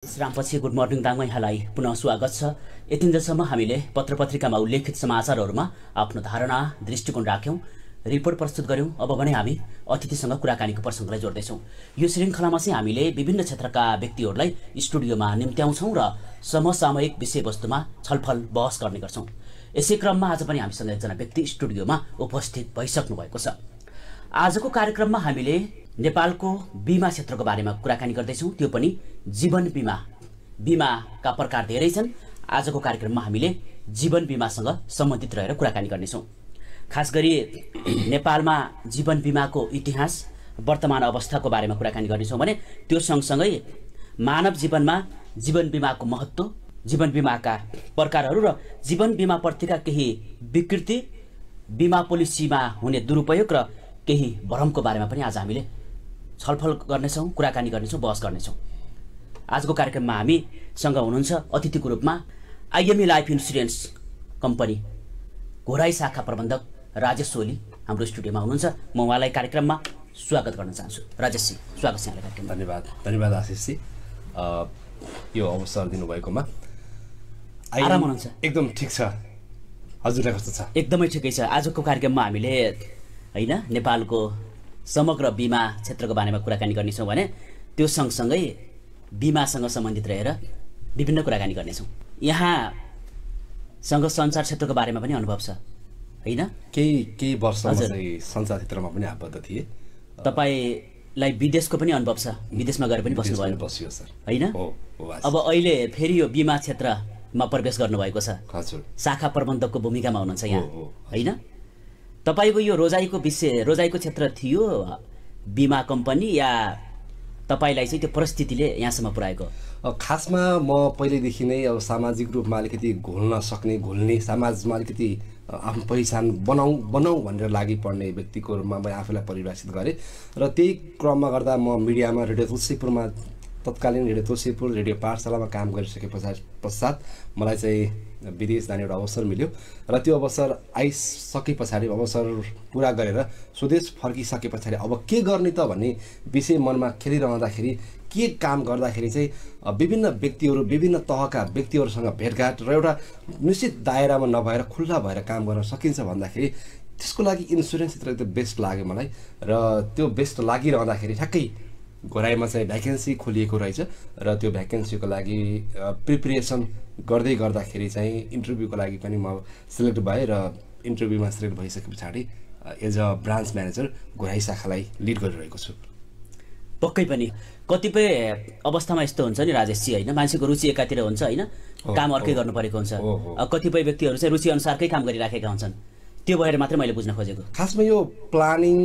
विश्रामपछि good morning दाङमा यहाँलाई पुनः स्वागत छ। यतिन्जेलसम्म हामीले पत्रपत्रिकामा उल्लेखित समाचारहरूमा आफ्नो धारणा दृष्टिकोण राख्यौं, रिपोर्ट प्रस्तुत गर्यौं। अब भने हामी अतिथिसँग कुराकानीको प्रसङ्गलाई जोड्दैछौं। यो श्रृङ्खलामा चाहिँ हामीले विभिन्न क्षेत्रका व्यक्तिहरूलाई स्टुडियोमा निम्त्याउँछौं र समसामयिक विषयवस्तुमा छलफल बहस गर्ने गर्छौं। यसै क्रममा आज पनि हामीसँग एकजना व्यक्ति स्टुडियोमा उपस्थित भइसक्नु भएको छ। आजको कार्यक्रममा हामीले नेपालको बीमा क्षेत्रको बारेमा कुराकानी गर्दैछौं, त्यो पनि जीवन बीमा। बीमाका प्रकार धेरै छन्। आजको कार्यक्रममा हामीले जीवन बीमासँग सम्बन्धित रहेर कुराकानी गर्नेछौं। खास गरी नेपालमा जीवन बीमाको इतिहास, वर्तमान अवस्थाको बारेमा कुराकानी गर्नेछौं भने त्यो सँगसँगै मानव जीवनमा जीवन बीमाको महत्त्व, जीवन बीमाका प्रकारहरू र जीवन बीमाप्रतिका केही विकृति, बीमा पोलिसीमा हुने दुरुपयोग र केही भ्रमको बारेमा पनि आज हामीले छलफल गर्नेछौं, कुराकानी गर्नेछौं, बहस गर्नेछौं। आजको कार्यक्रममा हामीसँग हुनुहुन्छ अतिथिको रूपमा IME life insurance company Ghorahi शाखा प्रबन्धक राजेश ओली हाम्रो स्टुडियोमा हुनुहुन्छ। म उहाँलाई कार्यक्रममा स्वागत गर्न चाहन्छु। राजेशजी, स्वागत छ यहाँलाई कार्यक्रममा। धन्यवाद आशिषजी, यो अवसर दिनुभएकोमा। आराम हुनुहुन्छ? एकदम ठिक छ। हजुरलाई कस्तो छ? एकदमै ठिकै छ। आजको कार्यक्रममा हामीले हैन नेपालको समग्र बीमा क्षेत्रको बारेमा कुराकानी गर्नेछौँ भने त्यो सँगसँगै बीमासँग सम्बन्धित रहेर विभिन्न कुराकानी गर्नेछौँ। यहाँसँग सञ्चार क्षेत्रको बारेमा पनि अनुभव छ हैन? केही वर्षमा चाहिँ सञ्चार क्षेत्रमा पनि आबद्ध थिए। तपाईलाई विदेशको पनि अनुभव छ, विदेशमा गएर पनि बस्नुभयो हैन? अब अहिले फेरि यो बीमा क्षेत्रमा प्रवेश गर्नुभएको छ। हजुर, शाखा प्रबन्धकको भूमिकामा हुनुहुन्छ यहाँ हैन? तपाईको यो रोजाइको क्षेत्र थियो बीमा कम्पनी, या तपाईलाई चाहिँ त्यो परिस्थितिले यहाँसम्म पुर्याएको? खासमा म पहिलेदेखि नै अब सामाजिक रूपमा अलिकति घुल्ने समाजमा अलिकति आफ्नो पहिचान बनाऊ भनेर लागि पर्ने व्यक्तिको रूपमा म आफूलाई परिभाषित गरेँ। र त्यही क्रममा गर्दा म मिडियामा रेडियो तुलसीपुरमा, तत्कालीन रेडियो तुलसीपुर रेडियो पाठशालामा काम गरिसके पश्चात मलाई चाहिँ विदेश जाने एउटा अवसर मिल्यो र त्यो अवसर आइसके पछाडि, अवसर पुरा गरेर स्वदेश फर्किसके पछाडि अब के गर्ने त भन्ने विषय मनमा खेलिरहँदाखेरि के काम गर्दाखेरि चाहिँ विभिन्न व्यक्तिहरू, विभिन्न तहका व्यक्तिहरूसँग भेटघाट र एउटा निश्चित दायरामा नभएर खुल्ला भएर काम गर्न सकिन्छ भन्दाखेरि त्यसको लागि इन्सुरेन्स क्षेत्र एकदम बेस्ट लाग्यो मलाई। र त्यो बेस्ट लागिरहँदाखेरि ठ्याक्कै घोराइमा चाहिँ भ्याकेन्सी खोलिएको रहेछ र त्यो भ्याकेन्सीको लागि प्रिपरेसन गर्दै गर्दाखेरि चाहिँ इन्टरभ्यूको लागि पनि म सिलेक्ट भएँ र इन्टरभ्यूमा सिलेक्ट भइसके पछाडि as a branch manager Ghorahi शाखालाई लिड गरिरहेको छु। पक्कै पनि कतिपय अवस्थामा यस्तो हुन्छ नि राजेशजी हैन, मान्छेको रुचि एकातिर हुन्छ हैन, काम अर्कै गर्नु परेको हुन्छ। कतिपय व्यक्तिहरू चाहिँ रुचि अनुसारकै काम गरिराखेका हुन्छन्। त्यो भएर मात्रै मैले बुझ्न खोजेको। खासमा यो प्लानिङ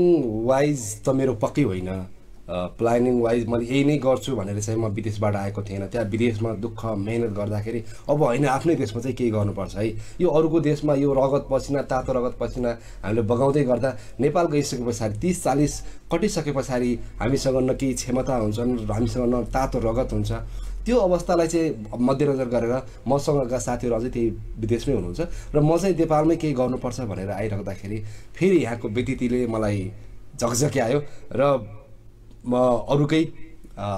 वाइज त मेरो पक्कै होइन। प्लानिङ वाइज मैले यही नै गर्छु भनेर चाहिँ म विदेशबाट आएको थिएन। त्यहाँ विदेशमा दुःख मेहनत गर्दाखेरि अब होइन, आफ्नै देशमा चाहिँ केही गर्नुपर्छ है। यो अरूको देशमा यो रगत पसिना, तातो रगत पसिना हामीले बगाउँदै गर्दा नेपाल गइसके पछाडि 30-40 कटिसके पछाडि हामीसँग न केही क्षमता हुन्छन्, हामीसँग न तातो रगत हुन्छ। त्यो अवस्थालाई चाहिँ मध्यनजर गरेर मसँगका साथीहरू अझै त्यही विदेशमै हुनुहुन्छ र म चाहिँ नेपालमै केही गर्नुपर्छ भनेर आइराख्दाखेरि फेरि यहाँको विद्युतीले मलाई झकझक्यायो र म अरूकै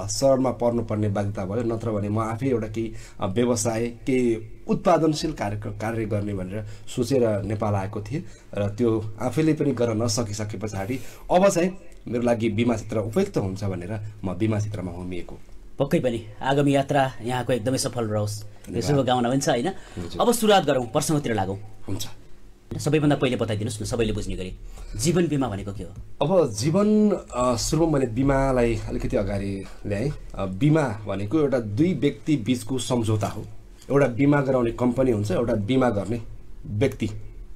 शहरमा पर्नुपर्ने बाध्यता भयो। नत्र भने म आफै एउटा केही व्यवसाय, केही उत्पादनशील कार्य गर्ने भनेर सोचेर नेपाल आएको थिएँ र त्यो आफैले पनि गर्न नसकिसके पछाडि अब चाहिँ मेरो लागि बीमा क्षेत्र उपयुक्त हुन्छ भनेर म बीमा क्षेत्रमा होमिएको। पक्कै पनि आगामी यात्रा यहाँको एकदमै सफल रहोस्, यो शुभकामना पनि छ हैन? अब सुरुवात गरौँ, प्रसङ्गतिर लागौँ। हुन्छ। सबैभन्दा पहिले बताइदिनुहोस् न, सबैले बुझ्ने गरी जीवन बीमा भनेको के हो? अब जीवन, सुरुमा मैले बीमालाई अलिकति अगाडि ल्याएँ। बीमा भनेको एउटा दुई व्यक्ति बिचको सम्झौता हो। एउटा बीमा गराउने कम्पनी हुन्छ, एउटा बीमा गर्ने व्यक्ति।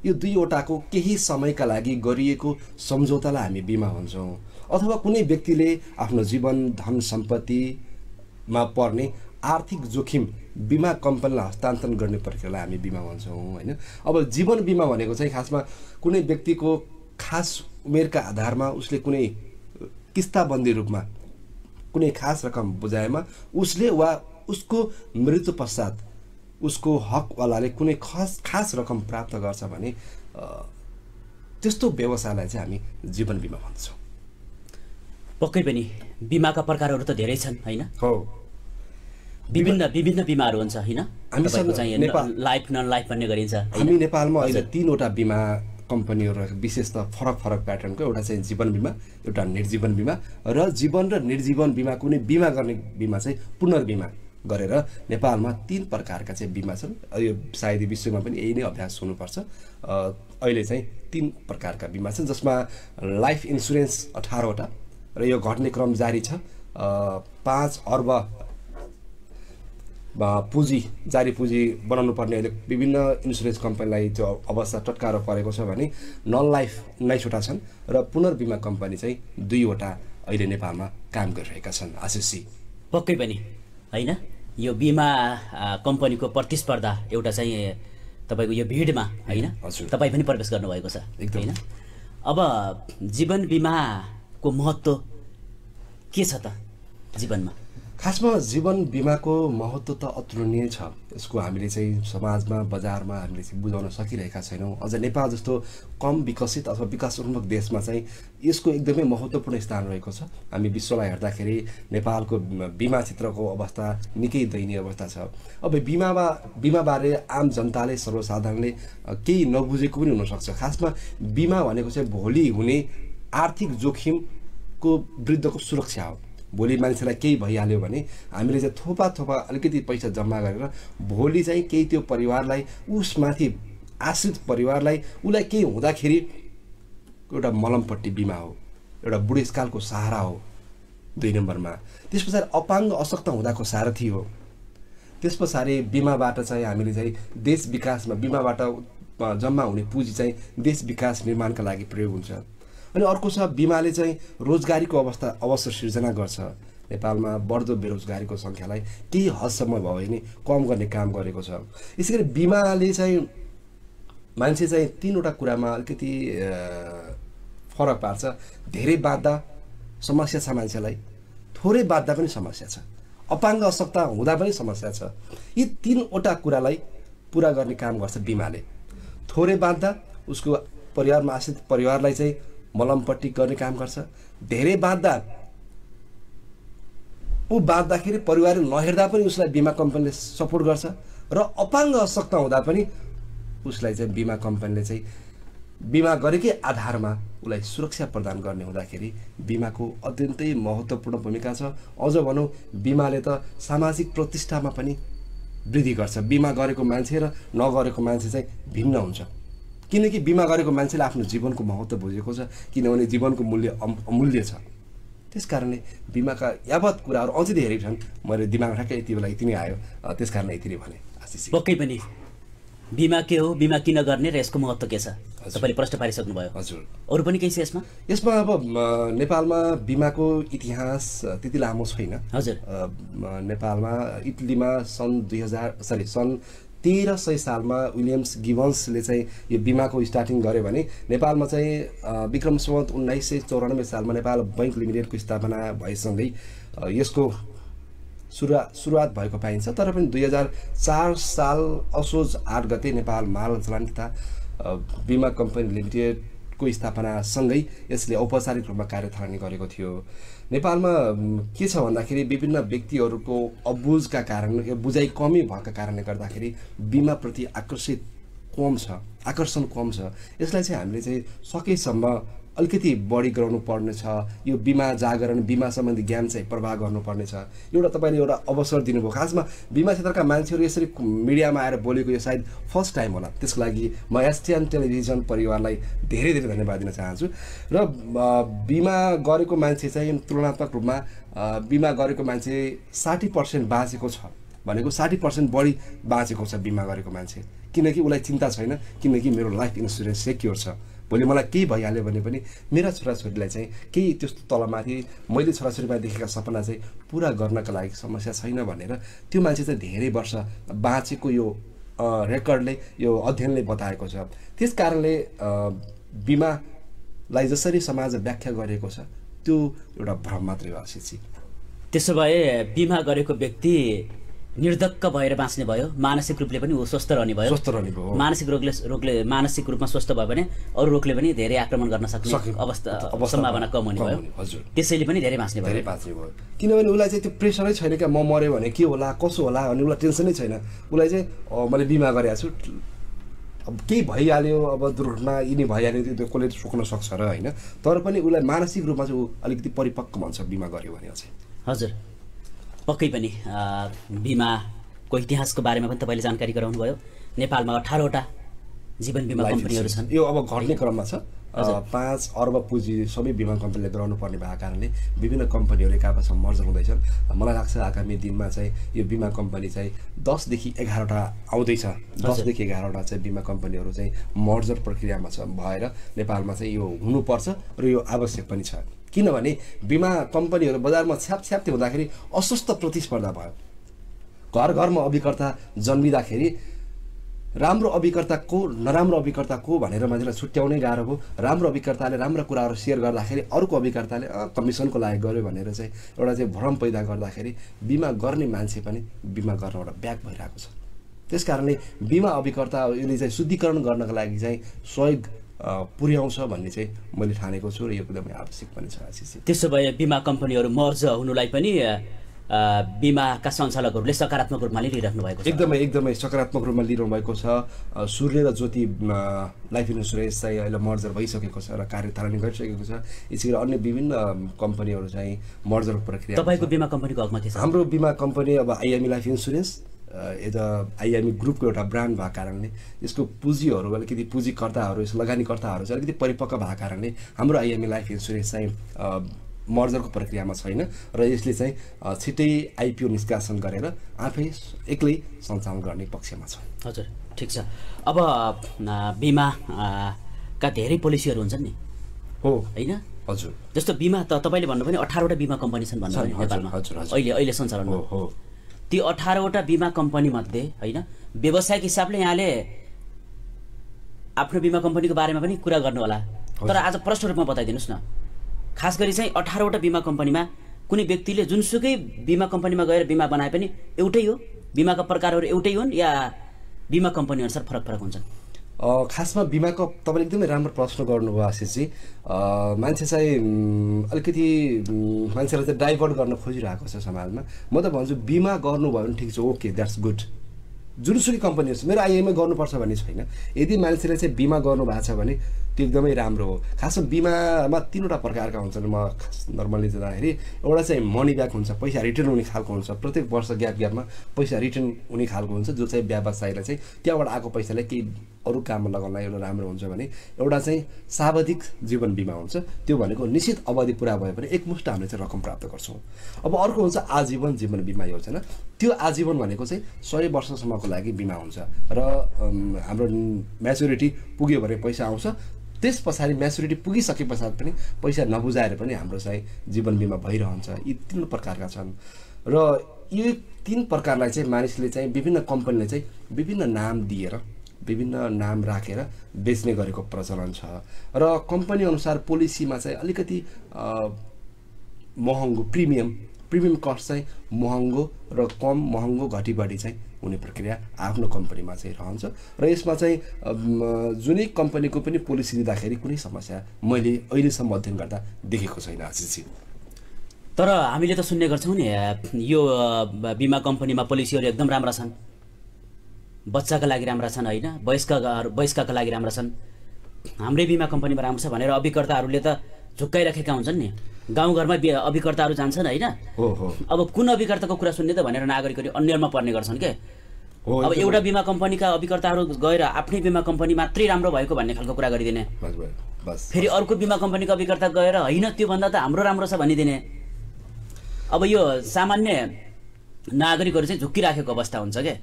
यो दुईवटाको केही समयका लागि गरिएको सम्झौतालाई हामी बीमा भन्छौँ। अथवा कुनै व्यक्तिले आफ्नो जीवन, धन सम्पत्तिमा पर्ने आर्थिक जोखिम बीमा कम्पनीलाई हस्तान्तरण गर्ने प्रक्रियालाई हामी बीमा भन्छौँ हैन? अब जीवन बीमा भनेको चाहिँ खासमा कुनै व्यक्तिको खास उमेरका आधारमा उसले कुनै किस्ताबन्दी रूपमा कुनै खास रकम बुझाएमा उसले वा उसको मृत्यु पश्चात उसको हकवालाले कुनै खास रकम प्राप्त गर्छ भने त्यस्तो व्यवसायलाई चाहिँ हामी जीवन बीमा भन्छौँ। पक्कै पनि बीमाका प्रकारहरू त धेरै छन् हैन? हो। विभिन्न विभिन्न बिमाहरू हुन्छ हैन हामीसँग तपाईको चाहिँ नेपाल- लाइफ नन लाइफ भन्ने गरिन्छ हैन? हामी नेपालमा अहिले 3वटा बिमा कम्पनीहरू विशेष त फरक फरक प्याटर्नको एउटा चाहिँ जीवन बिमा, एउटा निर्जीवन बिमा र जीवन र निर्जीवन बिमा कुनै बिमा गर्ने बिमा चाहिँ पुनर्बिमा गरेर नेपालमा 3 प्रकारका चाहिँ बिमा छन्। यो सायद विश्वमा पनि यही नै अभ्यास हुनुपर्छ। अहिले चाहिँ 3 प्रकारका बिमा छन् जसमा लाइफ इन्सुरेन्स 18वटा र यो घट्ने क्रम जारी छ। 5 अर्ब पुँजी जारी पुँजी बनाउनु पर्ने अहिले विभिन्न इन्सुरेन्स कम्पनीलाई त्यो अवस्था टट्कारो परेको छ भने नन लाइफ 19वटा छन् र पुनर्बिमा कम्पनी चाहिँ 2वटा अहिले नेपालमा काम गरिरहेका छन्। आशिषजी पक्कै पनि हैन यो बिमा कम्पनीको प्रतिस्पर्धा एउटा चाहिँ तपाईको यो भिडमा हैन हजुर। तपाई पनि प्रवेश गर्नुभएको छ एकदम। हैन? अब जीवन बिमाको महत्त्व के छ त जीवनमा? खासमा जीवन बिमाको महत्त्व त अतुलनीय छ। यसको हामीले चाहिँ समाजमा बजारमा हामीले चाहिँ बुझाउन सकिरहेका छैनौँ। अझ नेपाल जस्तो कम विकसित अथवा विकासोन्मुख देशमा चाहिँ यसको एकदमै महत्त्वपूर्ण स्थान रहेको छ। हामी विश्वलाई हेर्दाखेरि नेपालको बिमा क्षेत्रको अवस्था निकै दयनीय अवस्था छ। अब बिमाबारे आम जनताले सर्वसाधारणले केही नबुझेको पनि हुनसक्छ। खासमा बिमा भनेको चाहिँ भोलि हुने आर्थिक जोखिमको विरुद्धको सुरक्षा हो। भोलि मान्छेलाई केही भइहाल्यो भने हामीले चाहिँ थोपा अलिकति पैसा जम्मा गरेर भोलि चाहिँ केही त्यो परिवारलाई उसमाथि आश्रित परिवारलाई उसलाई केही हुँदाखेरि एउटा मलमपट्टि बिमा हो, एउटा बुढेसकालको सहारा हो 2 नम्बरमा। त्यस पछाडि अपाङ्ग अशक्त हुँदाको सारथी हो। त्यस पछाडि बिमाबाट चाहिँ हामीले चाहिँ देश विकासमा बिमाबाट जम्मा हुने पुँजी चाहिँ देश विकास निर्माणका लागि प्रयोग हुन्छ। अनि अर्को छ बिमाले चाहिँ रोजगारीको अवसर सिर्जना गर्छ। नेपालमा बढ्दो बेरोजगारीको सङ्ख्यालाई केही हदसम्म भयो भने कम गर्ने काम गरेको छ। यसैगरी बिमाले चाहिँ मान्छे चाहिँ 3वटा कुरामा अलिकति फरक पार्छ। धेरै बाध्दा समस्या छ मान्छेलाई, थोरै बाध्दा पनि समस्या छ, अपाङ्ग अशक्त हुँदा पनि समस्या छ। यी 3वटा कुरालाई पुरा गर्ने काम गर्छ बिमाले। थोरै बाध्दा उसको परिवारमा आश्रित परिवारलाई चाहिँ मलमपट्टि गर्ने काम गर्छ। धेरै बाँध्दाखेरि परिवारले नहेर्दा पनि उसलाई बिमा कम्पनीले सपोर्ट गर्छ र अपाङ्ग अशक्त हुँदा पनि उसलाई चाहिँ बिमा कम्पनीले चाहिँ बिमा गरेकै आधारमा उसलाई सुरक्षा प्रदान गर्ने हुँदाखेरि बिमाको अत्यन्तै महत्त्वपूर्ण भूमिका छ। अझ भनौँ बिमाले त सामाजिक प्रतिष्ठामा पनि वृद्धि गर्छ। बिमा गरेको मान्छे र नगरेको मान्छे चाहिँ भिन्न हुन्छ। किनकि बिमा गरेको मान्छेले आफ्नो जीवनको महत्त्व बुझेको छ, किनभने जीवनको मूल्य अमूल्य छ। त्यसकारणले बिमाका यावत कुराहरू अझै धेरै छन्। मैले दिमागमा ठ्याक्कै यति बेला यति नै आयो, त्यसकारण यति नै भने। पक्कै पनि बिमा के हो, बिमा किन गर्ने र यसको महत्त्व के छ तपाईले प्रश्न पारिसक्नुभयो। हजुर, अरू पनि केही छ यसमा? यसमा अब नेपालमा बिमाको इतिहास त्यति लामो छैन। हजुर, नेपालमा इटलीमा सन् 1300 सालमा विलियम्स गिबन्सले चाहिँ यो बिमाको स्टार्टिङ गर्यो भने नेपालमा चाहिँ विक्रम सम्वत 1994 सालमा नेपाल बैंक लिमिटेडको स्थापना भएसँगै यसको सुरुवात भएको पाइन्छ। तर पनि 2004 साल असोज 8 गते नेपाल माल चलान तथा बिमा कम्पनी लिमिटेडको स्थापनासँगै यसले औपचारिक रूपमा कार्यथालनी गरेको थियो। नेपालमा के छ भन्दाखेरि विभिन्न व्यक्तिहरूको अबुझका कारण, यो बुझाइ कमी भएका कारणले गर्दाखेरि बिमाप्रति आकर्षण कम छ। यसलाई चाहिँ हामीले चाहिँ सकेसम्म अलिकति बढी गराउनु पर्ने छ। यो बिमा जागरण, बिमा सम्बन्धी ज्ञान चाहिँ प्रवाह गर्नुपर्ने छ। एउटा तपाईँले एउटा अवसर दिनुभयो। खासमा बिमा क्षेत्रका मान्छेहरू यसरी मिडियामा आएर बोलेको यो सायद फर्स्ट टाइम होला। त्यसको लागि म एसटिएन टेलिभिजन परिवारलाई धेरै धेरै धन्यवाद दिन चाहन्छु। र बिमा गरेको मान्छे चाहिँ तुलनात्मक रूपमा बिमा गरेको मान्छे 60% बाँचेको छ भनेको 60% बढी बाँचेको छ बिमा गरेको मान्छे। किनकि उसलाई चिन्ता छैन, किनकि मेरो लाइफ इन्सुरेन्स सेक्योर छ। भोलि मलाई केही भइहाल्यो भने पनि मेरा छोराछोरीलाई चाहिँ केही त्यस्तो तलमाथि मैले छोराछोरीमा देखेका सपना चाहिँ पुरा गर्नका लागि समस्या छैन भनेर त्यो मान्छे चाहिँ धेरै वर्ष बाँचेको यो रेकर्डले, यो अध्ययनले बताएको छ। त्यस कारणले बिमालाई जसरी समाज व्याख्या गरेको छ त्यो एउटा भ्रम मात्रै हो। आशिषजी, त्यसो भए बिमा गरेको व्यक्ति निर्धक्क भएर बाँच्ने भयो, मानसिक रूपले पनि ऊ स्वस्थ रहने भयो। मानसिक मानसिक रूपमा स्वस्थ भयो भने अरू रोगले पनि धेरै आक्रमण गर्न सक्ने सम्भावना कम हुने भयो। त्यसैले पनि धेरै बाँच्ने भयो। किनभने उसलाई चाहिँ त्यो प्रेसरै छैन क्या, म मऱ्यो भने के होला कसो होला अनि उसलाई टेन्सनै छैन। उसलाई चाहिँ मैले बिमा गरेको छु, अब केही भइहाल्यो, अब दुर्घटना यिनी भइहाल्यो, त्यो कसले सोक्न सक्छ र होइन। तर पनि उसलाई मानसिक रूपमा चाहिँ ऊ अलिकति परिपक्व भन्छ बिमा गर्यो भने चाहिँ। हजुर, पक्कै पनि बिमाको इतिहासको बारेमा पनि तपाईँले जानकारी गराउनु भयो। नेपालमा 18वटा जीवन बिमा कम्पनीहरू छन्। यो अब घट्ने क्रममा छ। 5 अर्ब पुँजी सबै बिमा कम्पनीले गराउनु पर्ने भएको कारणले विभिन्न कम्पनीहरू एक आपसमा मर्जर हुँदैछन्। मलाई लाग्छ आगामी दिनमा चाहिँ यो बिमा कम्पनी चाहिँ 10 देखि 11वटा आउँदैछ। 10 देखि 11वटा चाहिँ बिमा कम्पनीहरू चाहिँ मर्जर प्रक्रियामा छ भएर नेपालमा चाहिँ यो हुनुपर्छ र यो आवश्यक पनि छ। किनभने बिमा कम्पनीहरू बजारमा छ्यापछ्याप्ती हुँदाखेरि अस्वस्थ प्रतिस्पर्धा भयो। घर घरमा अभिकर्ता जन्मिँदाखेरि राम्रो अभिकर्ता को नराम्रो अभिकर्ता को भनेर मान्छेलाई छुट्याउनै गाह्रो भयो। राम्रो अभिकर्ताले राम्रो कुराहरू सेयर गर्दाखेरि अर्को अभिकर्ताले कमिसनको लागि गर्यो भनेर चाहिँ एउटा चाहिँ भ्रम पैदा गर्दाखेरि बिमा गर्ने मान्छे पनि बिमा गर्न एउटा ब्याक भइरहेको छ। त्यस कारणले बिमा अभिकर्ताले चाहिँ शुद्धिकरण गर्नका लागि चाहिँ सहयोग पुर्याउँछ भन्ने चाहिँ मैले ठानेको छु र यो एकदमै आवश्यक पनि छ। त्यसो भए बिमा कम्पनीहरू मर्ज हुनुलाई पनि बिमाका सञ्चालकहरूले सकारात्मक रूपमा लिइराख्नु भएको छ। एकदमै सकारात्मक रूपमा लिइरहनु भएको छ। सूर्य र ज्योति लाइफ इन्सुरेन्स चाहिँ अहिले मर्जर भइसकेको छ र कार्यतालिम गरिसकेको छ। यसै गरी अन्य विभिन्न कम्पनीहरू चाहिँ मर्जर प्रक्रिया। तपाईँको बिमा कम्पनीको हकमा के छ? हाम्रो बिमा कम्पनी अब आइएमई लाइफ इन्सुरेन्स आइएमई ग्रुपको एउटा ब्रान्ड भएको कारणले यसको पुँजीहरू अलिकति पुँजीकर्ताहरू लगानीकर्ताहरू चाहिँ अलिकति परिपक्व भएको कारणले हाम्रो आइएमई लाइफ इन्सुरेन्स चाहिँ मर्जरको प्रक्रियामा छैन र यसले चाहिँ छिट्टै आइपिओ निष्कासन गरेर आफै एक्लै सञ्चालन गर्ने पक्षमा छ। हजुर, ठिक छ। अब बिमाका धेरै पोलिसीहरू हुन्छन् नि, हो होइन? हजुर, जस्तो बिमा त तपाईँले भन्नु पनि 18वटा बिमा कम्पनी छन् भन्नु नेपालमा अहिले सञ्चालनमा। हो, ती 18वटा बिमा कम्पनी मध्ये होइन व्यावसायिक हिसाबले यहाँले आफ्नो बिमा कम्पनीको बारेमा पनि कुरा गर्नु होला, तर आज प्रष्ट रूपमा बताइदिनुहोस् न। खास गरी चाहिँ 18वटा बिमा कम्पनीमा कुनै व्यक्तिले जुनसुकै बिमा कम्पनीमा गएर बिमा बनाए पनि एउटै हो? बिमाका प्रकारहरू एउटै हुन् या बिमा कम्पनी अनुसार फरक फरक हुन्छन्? खासमा बिमाको तपाईँले एकदमै राम्रो प्रश्न गर्नुभयो आशिषजी। मान्छे चाहिँ अलिकति मान्छेलाई चाहिँ डाइभर्ट गर्न खोजिरहेको छ समाजमा। म त भन्छु बिमा गर्नुभयो भने ठिक छ, ओके, द्याट्स गुड। जुनसुकै कम्पनी होस्, मेरो आइएमआई गर्नुपर्छ भन्ने छैन। यदि मान्छेले चाहिँ बिमा गर्नु भएको छ भने त्यो एकदमै राम्रो हो। खासमा बिमामा 3वटा प्रकारका हुन्छन्। म नर्मली जाँदाखेरि एउटा चाहिँ मनी ब्याक हुन्छ, पैसा रिटर्न हुने खालको हुन्छ। प्रत्येक वर्ष ग्यापमा पैसा रिटर्न हुने खालको हुन्छ, जो चाहिँ व्यवसायलाई चाहिँ त्यहाँबाट आएको पैसालाई केही अरू काममा लगाउनलाई एउटा राम्रो हुन्छ भने। एउटा चाहिँ सावधिक जीवन बिमा हुन्छ, त्यो भनेको निश्चित अवधि पुरा भयो भने एकमुष्ट हामीले चाहिँ रकम प्राप्त गर्छौँ। अब अर्को हुन्छ आजीवन जीवन बिमा योजना। त्यो आजीवन भनेको चाहिँ 100 वर्षसम्मको लागि बिमा हुन्छ र हाम्रो म्याच्युरिटी पुग्यो भने पैसा आउँछ। त्यस पछाडि म्याच्युरिटी पुगिसके पछाडि पनि पैसा नबुझाएर पनि हाम्रो चाहिँ जीवन बिमा भइरहन्छ। यी 3 प्रकारका छन् र यो 3 प्रकारलाई चाहिँ मानिसले चाहिँ विभिन्न कम्पनीले चाहिँ विभिन्न नाम दिएर विभिन्न नाम राखेर बेच्ने गरेको प्रचलन छ र कम्पनी अनुसार पोलिसीमा चाहिँ अलिकति महँगो प्रिमियम कस्ट चाहिँ महँगो र कम महँगो घटी बढी चाहिँ हुने प्रक्रिया आफ्नो कम्पनीमा चाहिँ रहन्छ र यसमा चाहिँ जुनै कम्पनीको पनि पोलिसी दिँदाखेरि कुनै समस्या मैले अहिलेसम्म अध्ययन गर्दा देखेको छैन आशिषजी। तर हामीले त सुन्ने गर्छौँ नि यो बिमा कम्पनीमा पोलिसीहरू एकदम राम्रा छन्, बच्चाका लागि राम्रा छन्, होइन वयस्कका लागि राम्रा छन्, हाम्रै बिमा कम्पनीमा राम्रो छ भनेर अभिकर्ताहरूले त झुक्काइराखेका हुन्छन् नि। गाउँघरमा अभिकर्ताहरू जान्छन्, होइन? अब कुन अभिकर्ताको कुरा सुन्ने त भनेर नागरिकहरू अन्यलमा पर्ने गर्छन् के। अब एउटा बिमा कम्पनीका अभिकर्ताहरू गएर आफ्नै बिमा कम्पनी मात्रै राम्रो भएको भन्ने खालको कुरा गरिदिने, फेरि अर्को बिमा कम्पनीको अभिकर्ता गएर होइन त्योभन्दा त हाम्रो राम्रो छ भनिदिने। अब यो सामान्य नागरिकहरू चाहिँ झुक्किराखेको अवस्था हुन्छ क्या।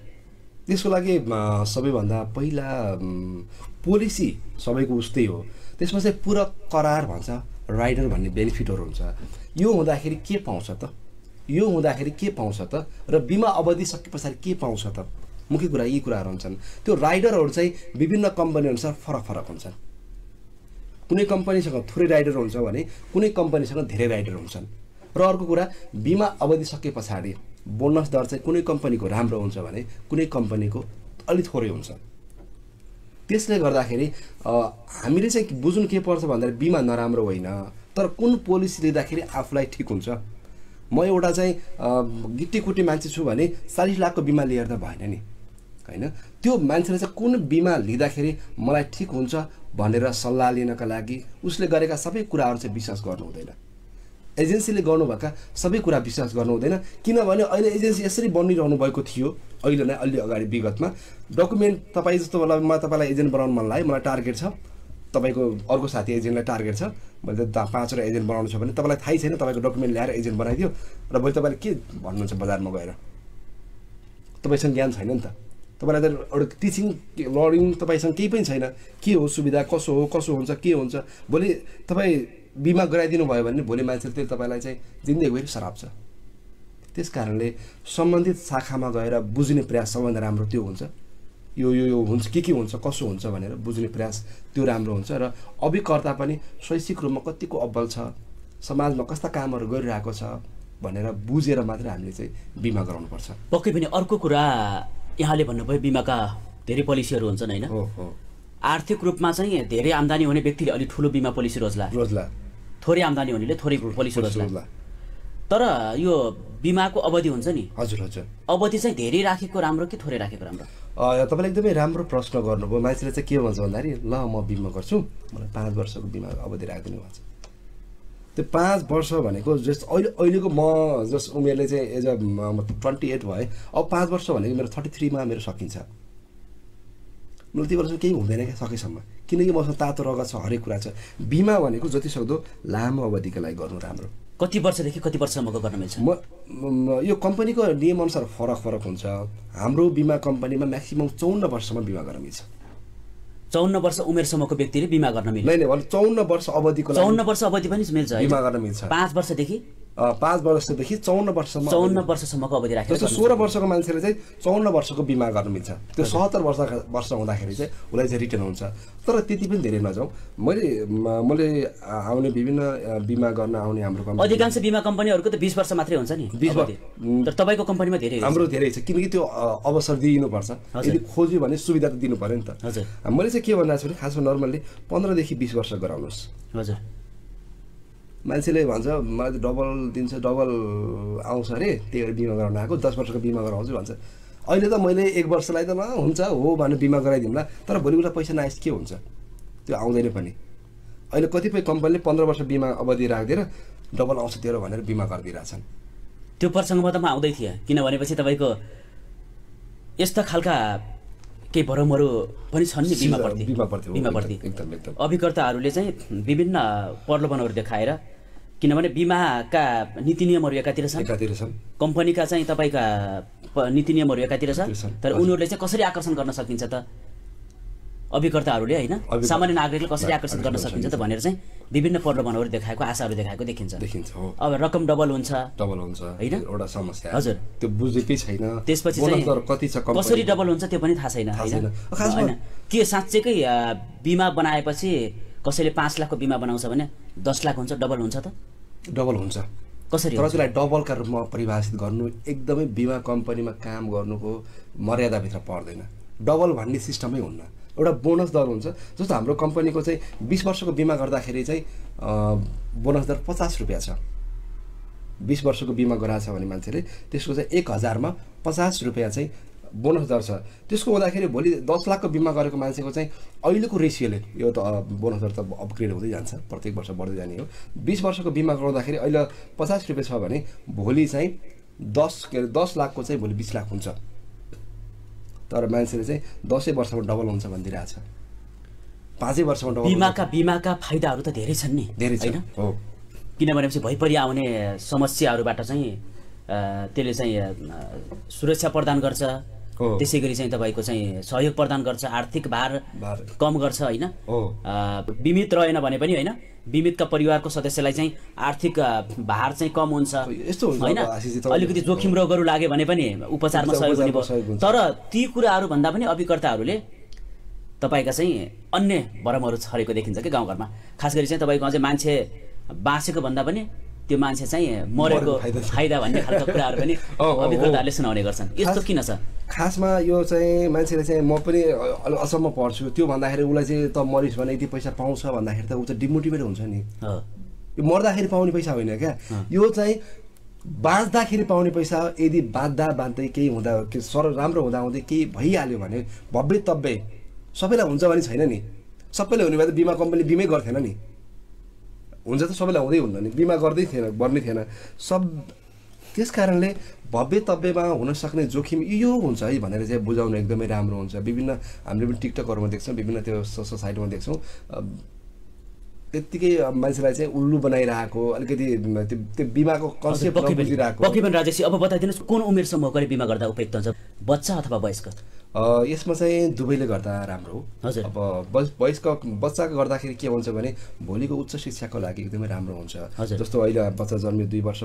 त्यसको लागि सबैभन्दा पहिला पोलिसी सबैको उस्तै हो, त्यसमा चाहिँ पूरक करार भन्छ, राइडर भन्ने बेनिफिटहरू हुन्छ। यो हुँदाखेरि के पाउँछ त, यो हुँदाखेरि के पाउँछ त र बिमा अवधि सके पछाडि के पाउँछ त, मुख्य कुरा यी कुराहरू हुन्छन्। त्यो राइडरहरू चाहिँ विभिन्न कम्पनी अनुसार फरक फरक हुन्छन्। कुनै कम्पनीसँग थोरै राइडर हुन्छ भने कुनै कम्पनीसँग धेरै राइडर हुन्छन्। र अर्को कुरा बिमा अवधि सके पछाडि बोनस दर चाहिँ कुनै कम्पनीको राम्रो हुन्छ भने कुनै कम्पनीको अलि थोरै हुन्छ। त्यसले गर्दाखेरि हामीले चाहिँ बुझ्नु के पर्छ भन्दाखेरि बिमा नराम्रो होइन, तर कुन पोलिसी लिँदाखेरि आफूलाई ठिक हुन्छ। म एउटा चाहिँ गिट्टीकुटी मान्छे छु भने 40 लाखको बिमा लिएर त भएन नि, होइन? त्यो मान्छेले चाहिँ कुन बिमा लिँदाखेरि मलाई ठिक हुन्छ भनेर सल्लाह लिनका लागि उसले गरेका सबै कुराहरू चाहिँ विश्वास गर्नु हुँदैन। एजेन्सीले गर्नुभएका सबै कुरा विश्वास गर्नु हुँदैन, किनभने अहिले एजेन्सी यसरी बनिरहनु भएको थियो। अहिले नै अलि अगाडि विगतमा डकुमेन्ट तपाईँ जस्तो म तपाईँलाई एजेन्ट बनाउनु मन लाग्यो, मलाई टार्गेट छ, तपाईँको अर्को साथी एजेन्टलाई टार्गेट छ, मैले 5वटा एजेन्ट बनाउनु छ भने तपाईँलाई थाहै छैन, तपाईँको डकुमेन्ट ल्याएर एजेन्ट बनाइदियो र भोलि तपाईँले के भन्नुहुन्छ बजारमा गएर? तपाईँसँग ज्ञान छैन नि त, तपाईँलाई त एउटा टिचिङ लर्निङ तपाईँसँग केही पनि छैन। के हो सुविधा, कसो हो, कसो हुन्छ, के हुन्छ। भोलि तपाईँ बिमा गराइदिनु भयो भने भोलि मान्छेले त्यो तपाईँलाई चाहिँ जिन्दगीभरि सराप्छ। त्यस कारणले सम्बन्धित शाखामा गएर बुझ्ने प्रयास सबभन्दा राम्रो त्यो हुन्छ। यो यो यो हुन्छ, के हुन्छ, कसो हुन्छ भनेर बुझ्ने प्रयास त्यो राम्रो हुन्छ। र अभिकर्ता पनि शैक्षिक रूपमा कतिको अब्बल छ, समाजमा कस्ता कामहरू गरिरहेको छ भनेर बुझेर मात्र हामीले चाहिँ बिमा गराउनुपर्छ। पक्कै पनि अर्को कुरा यहाँले भन्नुभयो बिमाका धेरै पोलिसीहरू हुन्छन्, होइन? आर्थिक रूपमा चाहिँ धेरै आम्दानी हुने व्यक्तिले अलि ठुलो बिमा पोलिसी रोज्ला, थोरै आम्दानी हुनेले थोरै पोलिसी रोज्ला। तर यो बिमाको अवधि हुन्छ नि, हजुर हजुर, अवधि चाहिँ धेरै राखेको राम्रो कि थोरै राखेको राम्रो? तपाईँले एकदमै राम्रो प्रश्न गर्नुभयो। मान्छेले चाहिँ के भन्छ भन्दाखेरि ल म बिमा गर्छु, मलाई 5 वर्षको बिमा अवधि राखिदिनु भन्छ। त्यो 5 वर्ष भनेको जस्ट अहिलेको म जस्ट उमेरले चाहिँ एज अ 28 भए, अब 5 वर्ष भनेको मेरो 33मा मेरो सकिन्छ। मलाई त्यो वर्ष केही हुँदैन क्या सकेसम्म, किनकि मसँग तातो रगत छ, हरेक कुरा छ। बिमा भनेको जति सक्दो लामो अवधिको लागि गर्नु राम्रो। कति वर्षदेखि कति वर्षसम्मको गर्न मिल्छ? यो कम्पनीको नियमअनुसार फरक हुन्छ। हाम्रो बिमा कम्पनीमा म्याक्सिमम 54 वर्षसम्म बिमा गर्न मिल्छ। 54 वर्ष उमेरसम्मको व्यक्तिले बिमा गर्न मिल्छ? नै 54 वर्ष अवधिको लागि 54 वर्ष अवधि पनि मिल्छ बिमा गर्न मिल्छ। 5 वर्षदेखि 5 वर्षदेखि 54 वर्षसम्म 54 वर्षसम्मको अवधि राखेर 16 वर्षको मान्छेले चाहिँ 54 वर्षको बिमा गर्न मिल्छ। त्यो 77 वर्ष हुँदाखेरि चाहिँ उसलाई चाहिँ रिटर्न हुन्छ। तर त्यति पनि धेरै नजाउँ, मैले आउने विभिन्न बिमा गर्न आउने हाम्रो कम्पनी, अधिकांश बिमा कम्पनीहरूको त 20 वर्ष मात्रै हुन्छ नि, तर तपाईँको कम्पनीमा धेरै हाम्रो धेरै छ, किनकि त्यो अवसर दिनुपर्छ। यदि खोज्यो भने सुविधा त दिनु पर्यो नि त। हजुर, मैले चाहिँ के भनिरहेको छु भने खासमा नर्मल्ली 15 देखि 20 वर्ष गराउनुहोस्। हजुर, मान्छेले भन्छ मलाई डबल दिन्छ, डबल आउँछ अरे, त्यही भएर बिमा गराउन आएको, 10 वर्षको बिमा गराउँछु भन्छ। अहिले त मैले 1 वर्षलाई त हुन्छ हो भने बिमा गराइदिउँला, तर भोलि उसलाई पैसा नआएस के हुन्छ? त्यो आउँदैन पनि। अहिले कतिपय कम्पनीले 15 वर्ष बिमा अवधि राखिदिएर डबल आउँछ तेरो भनेर बिमा गरिदिइरहेछन्। त्यो प्रसङ्गमा त म आउँदै थिएँ, किनभनेपछि तपाईँको यस्ता खालका केही भरमहरू पनि छन् नि बिमाप्रति। एकदम अभिकर्ताहरूले चाहिँ विभिन्न प्रलोभनहरू देखाएर, किनभने बिमाका नीति नियमहरू एकातिर छन्, कम्पनीका चाहिँ तपाईँका नीति नियमहरू एकातिर छ, तर उनीहरूले चाहिँ कसरी आकर्षण गर्न सकिन्छ त अभिकर्ताहरूले, होइन सामान्य नागरिकले कसरी आकर्षित गर्न सकिन्छ त भनेर चाहिँ विभिन्न प्रलोभनहरू देखाएको, आशाहरू देखाएको देखिन्छ। अब रकम डबल हुन्छ होइन, एउटा समस्या। हजुर, त्यो बुझेकै छैन। त्यसपछि चाहिँ कति छ, कसरी डबल हुन्छ त्यो पनि थाहा छैन होइन। के साँच्चैकै बिमा बनाएपछि कसैले 5 लाखको बिमा बनाउँछ भने 10 लाख हुन्छ, डबल हुन्छ त? डबल हुन्छ। कसरी? तर त्यसलाई डबलका रूपमा परिभाषित गर्नु एकदमै बिमा कम्पनीमा काम गर्नुको मर्यादाभित्र पर्दैन। डबल भन्ने सिस्टमै हुन्न, एउटा बोनस दर हुन्छ। जस्तो हाम्रो कम्पनीको चाहिँ 20 वर्षको बिमा गर्दाखेरि चाहिँ बोनस दर 50 रुपियाँ छ। 20 वर्षको बिमा गराएको छ भने मान्छेले त्यसको चाहिँ 1000मा 50 रुपियाँ चाहिँ बोनस दर छ। त्यसको हुँदाखेरि भोलि 10 लाखको बिमा गरेको मान्छेको चाहिँ अहिलेको रेसियोले यो त बोनस दर त अपग्रेड हुँदै जान्छ, प्रत्येक वर्ष बढ्दै जाने हो। 20 वर्षको बिमा गराउँदाखेरि अहिले 50 रुपियाँ छ भने भोलि चाहिँ 10 लाखको चाहिँ भोलि 20 लाख हुन्छ। तर मान्छेले चाहिँ 10 वर्षमा डबल हुन्छ भनिदिरहेछ, 5 वर्षमा डबल। बिमाका फाइदाहरू त धेरै छन् नि, धेरै छैन हो, किनभनेपछि भइपरि आउने समस्याहरूबाट चाहिँ त्यसले चाहिँ सुरक्षा प्रदान गर्छ, त्यसै गरी चाहिँ तपाईँको चाहिँ सहयोग प्रदान गर्छ, आर्थिक भार कम गर्छ होइन। बिमित रहेन भने पनि होइन, बिमितका परिवारको सदस्यलाई चाहिँ आर्थिक भार चाहिँ कम हुन्छ होइन। अलिकति जोखिम रोगहरू लाग्यो भने पनि उपचारमा सहयोग हुने भयो। तर ती कुराहरू भन्दा पनि अभिकर्ताहरूले तपाईँका चाहिँ अन्य भरमहरू छरेको देखिन्छ कि गाउँघरमा, खास गरी चाहिँ तपाईँको अझै मान्छे बाँचेको भन्दा पनि त्यो मान्छे चाहिँ मरेको फाइदा भन्ने खालको कुराहरू पनि अभिकर्ताहरूले सुनाउने गर्छन्। यस्तो किन छ? खासमा यो चाहिँ मान्छेले चाहिँ म पनि असम्म पढ्छु, त्यो भन्दाखेरि उसलाई चाहिँ त मरिस् भने यति पैसा पाउँछ भन्दाखेरि त ऊ चाहिँ डिमोटिभेट हुन्छ नि। यो मर्दाखेरि पाउने पैसा होइन क्या, यो चाहिँ बाँच्दाखेरि पाउने पैसा। यदि बाँच्दै केही हुँदा राम्रो हुँदै केही भइहाल्यो भने भव्य तब्बे सबैलाई हुन्छ भने छैन नि। सबैले हुने भए त बिमा कम्पनीले बिमै गर्थेन नि, हुन्छ त सबैलाई हुँदै हुन्न नि, बिमा गर्दै थिएन, गर्ने थिएन सब। त्यस कारणले भव्य तब्यमा हुन सक्ने जोखिम यो हुन्छ है भनेर चाहिँ बुझाउनु एकदमै राम्रो हुन्छ। विभिन्न हामीले पनि टिकटकहरूमा देख्छौँ, विभिन्न त्यो सोसाइटीमा देख्छौँ, त्यत्तिकै मान्छेलाई चाहिँ उल्लु बनाइरहेको, अलिकति त्यो बिमाको कन्सेप्ट नबुझिरहेको। पक्कै पनि राजेश, अब बताइदिनुहोस् कुन उमेर समूहकोले बिमा गर्दा उपयुक्त हुन्छ, बच्चा अथवा वयस्क? यसमा चाहिँ दुवैले गर्दा राम्रो हो। हजुर। अब बच्चाको गर्दाखेरि के हुन्छ भने भोलिको उच्च शिक्षाको लागि एकदमै राम्रो हुन्छ। जस्तो अहिले बच्चा जन्मियो 2 वर्ष,